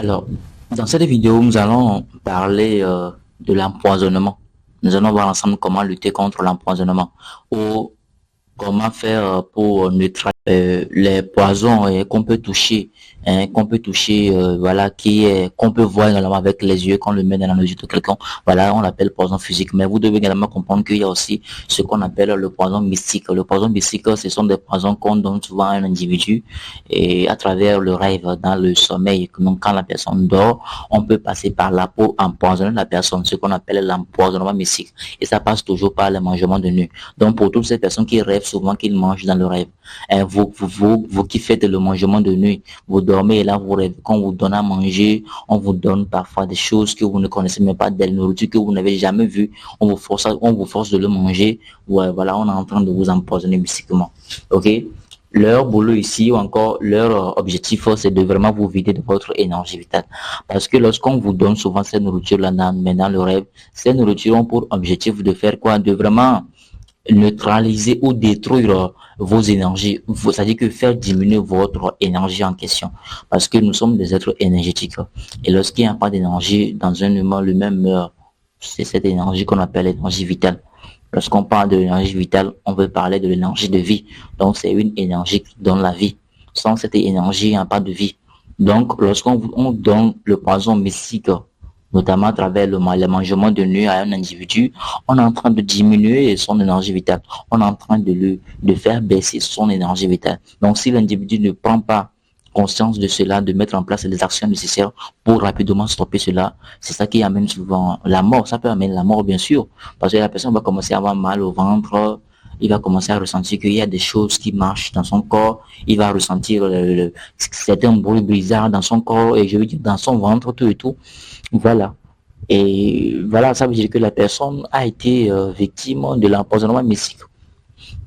Alors, dans cette vidéo, nous allons parler de l'empoisonnement. Nous allons voir ensemble comment lutter contre l'empoisonnement ou comment faire pour neutraliser les poisons qu'on peut toucher, voilà, qu'on peut voir également avec les yeux quand on le met dans les yeux de quelqu'un. Voilà, on l'appelle poison physique. Mais vous devez également comprendre qu'il y a aussi ce qu'on appelle le poison mystique. Le poison mystique, ce sont des poisons qu'on donne souvent à un individu et à travers le rêve, dans le sommeil. Donc, quand la personne dort, on peut passer par la peau, empoisonner la personne, ce qu'on appelle l'empoisonnement mystique. Et ça passe toujours par le mangement de nuit. Donc, pour toutes ces personnes qui rêvent souvent qu'ils mangent dans le rêve, vous qui faites le mangement de nuit, vous dormez et là, vous rêvez, quand on vous donne à manger, on vous donne parfois des choses que vous ne connaissez même pas, des nourritures que vous n'avez jamais vues, on vous force de le manger. Ouais, voilà, on est en train de vous empoisonner mystiquement. OK? Leur boulot ici ou encore leur objectif, c'est de vraiment vous vider de votre énergie vitale. Parce que lorsqu'on vous donne souvent cette nourriture-là dans le rêve, ces nourritures ont pour objectif de faire quoi? De vraiment neutraliser ou détruire vos énergies, c'est-à-dire que faire diminuer votre énergie en question. Parce que nous sommes des êtres énergétiques. Et lorsqu'il n'y a pas d'énergie dans un humain, le même meurt. C'est cette énergie qu'on appelle l'énergie vitale. Lorsqu'on parle de l'énergie vitale, on veut parler de l'énergie de vie. Donc, c'est une énergie qui donne la vie. Sans cette énergie, il n'y a pas de vie. Donc, lorsqu'on donne le poison mystique, notamment à travers le mangement de nuit à un individu, on est en train de diminuer son énergie vitale. On est en train de faire baisser son énergie vitale. Donc, si l'individu ne prend pas conscience de cela, de mettre en place les actions nécessaires pour rapidement stopper cela, c'est ça qui amène souvent la mort. Ça peut amener la mort, bien sûr, parce que la personne va commencer à avoir mal au ventre, il va commencer à ressentir qu'il y a des choses qui marchent dans son corps, il va ressentir certains bruits bizarres dans son corps, et je veux dire dans son ventre, tout et tout. Voilà. Et voilà, ça veut dire que la personne a été victime de l'empoisonnement mystique.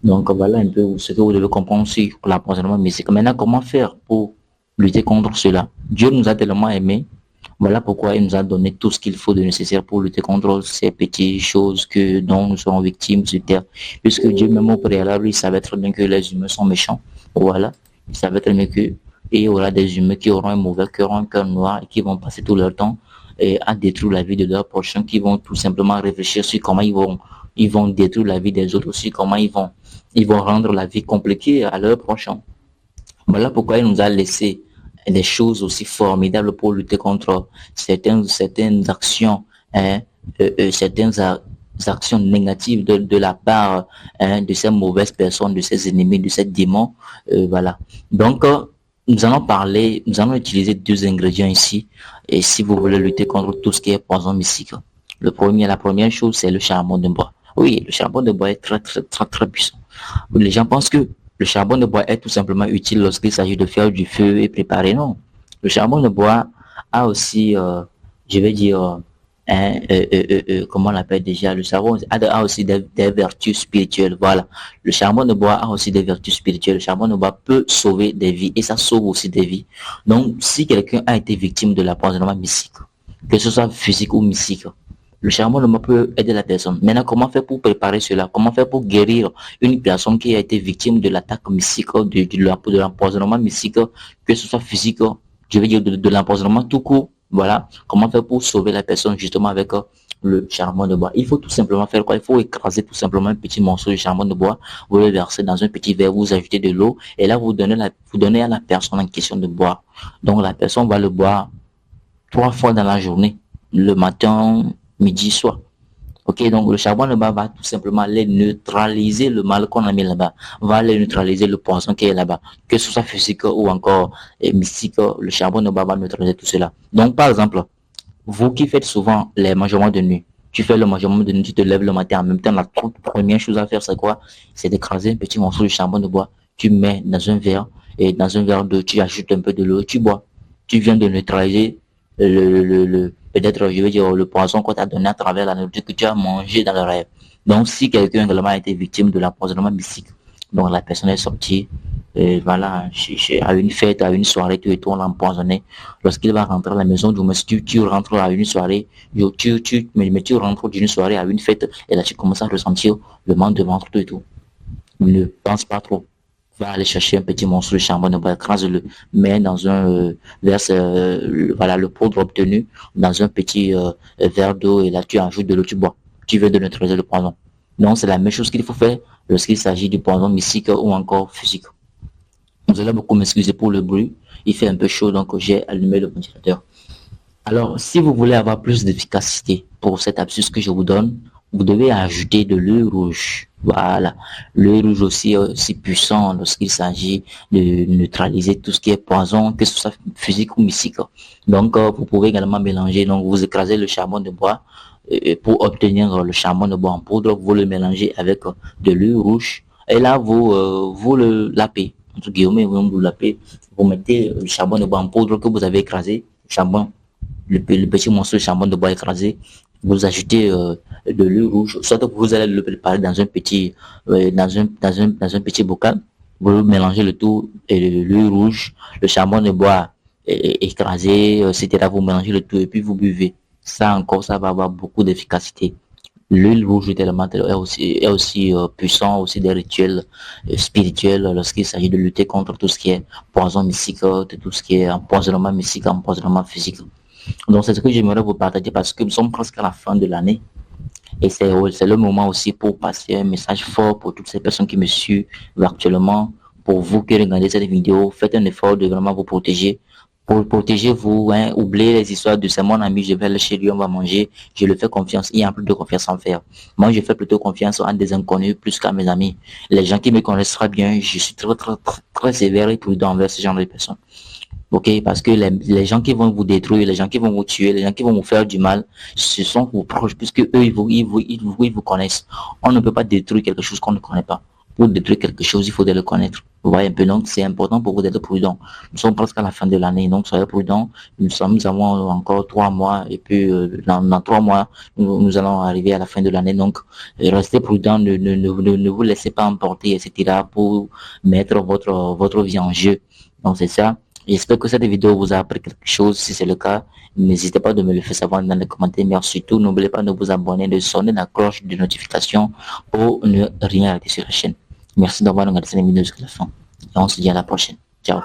Donc voilà un peu ce que vous devez comprendre sur l'empoisonnement mystique. Maintenant, comment faire pour lutter contre cela? Dieu nous a tellement aimés. Voilà pourquoi il nous a donné tout ce qu'il faut de nécessaire pour lutter contre ces petites choses dont nous sommes victimes sur terre. Puisque Dieu, même au préalable, il savait très bien que les humains sont méchants. Voilà. Il savait très bien que il y aura des humains qui auront un mauvais cœur, un cœur noir et qui vont passer tout leur temps à détruire la vie de leurs prochains, qui vont tout simplement réfléchir sur comment ils vont détruire la vie des autres aussi, comment ils vont rendre la vie compliquée à leurs prochains. Voilà pourquoi il nous a laissé des choses aussi formidables pour lutter contre certaines actions, hein, certaines actions négatives de la part de ces mauvaises personnes, de ces ennemis, de ces démons. Voilà. Donc, nous allons utiliser deux ingrédients ici. Et si vous voulez lutter contre tout ce qui est poison mystique, la première chose, c'est le charbon de bois. Oui, le charbon de bois est très, très, très, très puissant. Les gens pensent que le charbon de bois est tout simplement utile lorsqu'il s'agit de faire du feu et préparer. Non. Le charbon de bois a aussi, je vais dire, comment on l'appelle déjà, le charbon a aussi des vertus spirituelles. Voilà. Le charbon de bois a aussi des vertus spirituelles. Le charbon de bois peut sauver des vies et ça sauve aussi des vies. Donc, si quelqu'un a été victime de l'empoisonnement mystique, que ce soit physique ou mystique, le charbon de bois peut aider la personne. Maintenant, comment faire pour préparer cela? Comment faire pour guérir une personne qui a été victime de l'attaque mystique, de l'empoisonnement mystique, que ce soit physique, je veux dire de l'empoisonnement tout court? Voilà. Comment faire pour sauver la personne justement avec le charbon de bois? Il faut tout simplement faire quoi? Il faut écraser tout simplement un petit morceau de charbon de bois, vous le versez dans un petit verre, vous ajoutez de l'eau et là vous donnez à la personne en question de boire. Donc la personne va le boire 3 fois dans la journée, le matin, midi, soir. Ok, donc le charbon là-bas va tout simplement aller neutraliser le mal qu'on a mis là-bas, va aller neutraliser le poison qui est là-bas, que ce soit physique ou encore mystique, le charbon là-bas va neutraliser tout cela. Donc par exemple, vous qui faites souvent les mangements de nuit, tu fais le mangement de nuit, tu te lèves le matin en même temps, la toute première chose à faire c'est quoi? C'est d'écraser un petit morceau de charbon de bois, tu mets dans un verre et dans un verre d'eau, tu ajoutes un peu de l'eau, tu bois. Tu viens de neutraliser peut-être, je veux dire, le poison qu'on t'a donné à travers la nourriture que tu as mangé dans le rêve. Donc, si quelqu'un également a été victime de l'empoisonnement mystique, donc la personne est sortie, voilà, à une fête, à une soirée, tout et tout, on l'a empoisonné. Lorsqu'il va rentrer à la maison, tu rentres à une soirée, mais tu rentres d'une soirée à une fête, et là, tu commences à ressentir le manque de ventre, tout et tout. Ne pense pas trop. va aller chercher un petit morceau de charbon de bois, écrase-le, mets dans un verse voilà le poudre obtenu dans un petit verre d'eau et là tu ajoutes de l'eau, tu bois. Tu viens de neutraliser le poison. Donc c'est la même chose qu'il faut faire lorsqu'il s'agit du poison mystique ou encore physique. Vous allez beaucoup m'excuser pour le bruit. Il fait un peu chaud donc j'ai allumé le ventilateur. Alors, si vous voulez avoir plus d'efficacité pour cette astuce que je vous donne, vous devez ajouter de l'œil rouge. Voilà. L'œil rouge aussi est aussi puissant lorsqu'il s'agit de neutraliser tout ce qui est poison, que ce soit physique ou mystique. Donc, vous pouvez également mélanger. Donc, vous écrasez le charbon de bois pour obtenir le charbon de bois en poudre. Vous le mélangez avec de l'œil rouge. Et là, vous le lapez. Entre guillemets, vous lapez. Vous mettez le charbon de bois en poudre que vous avez écrasé. Charbon le petit morceau de charbon de bois écrasé, vous ajoutez de l'huile rouge, soit que vous allez le préparer dans un petit, dans un petit bocal, vous mélangez le tout et l'huile rouge, le charbon de bois écrasé, etc. Vous mélangez le tout et puis vous buvez. Ça encore, ça va avoir beaucoup d'efficacité. L'huile rouge tellement est aussi puissant, aussi des rituels spirituels lorsqu'il s'agit de lutter contre tout ce qui est poison mystique, tout ce qui est empoisonnement mystique, empoisonnement physique. Donc, c'est ce que j'aimerais vous partager parce que nous sommes presque à la fin de l'année. Et c'est le moment aussi pour passer un message fort pour toutes ces personnes qui me suivent actuellement. Pour vous qui regardez cette vidéo, faites un effort de vraiment vous protéger. Pour protéger vous, hein, oubliez les histoires de c'est mon ami, je vais aller chez lui, on va manger. Je le fais confiance. Il y a plus de confiance en faire. Moi, je fais plutôt confiance à des inconnus plus qu'à mes amis. Les gens qui me connaissent très bien, je suis très sévère et prudent envers ce genre de personnes. Ok, parce que les gens qui vont vous détruire, les gens qui vont vous tuer, les gens qui vont vous faire du mal, ce sont vos proches, puisque eux, ils vous connaissent. On ne peut pas détruire quelque chose qu'on ne connaît pas. Pour détruire quelque chose, il faut le connaître. Vous voyez un peu, donc c'est important pour vous d'être prudent. Nous sommes presque à la fin de l'année, donc soyez prudents. Nous avons encore 3 mois, et puis dans 3 mois, nous allons arriver à la fin de l'année. Donc, restez prudents, ne vous laissez pas emporter, etc., pour mettre votre vie en jeu. Donc, c'est ça. J'espère que cette vidéo vous a appris quelque chose. Si c'est le cas, n'hésitez pas de me le faire savoir dans les commentaires. Mais surtout, n'oubliez pas de vous abonner, de sonner la cloche de notification pour ne rien rater sur la chaîne. Merci d'avoir regardé cette vidéo jusqu'à la fin. Et on se dit à la prochaine. Ciao.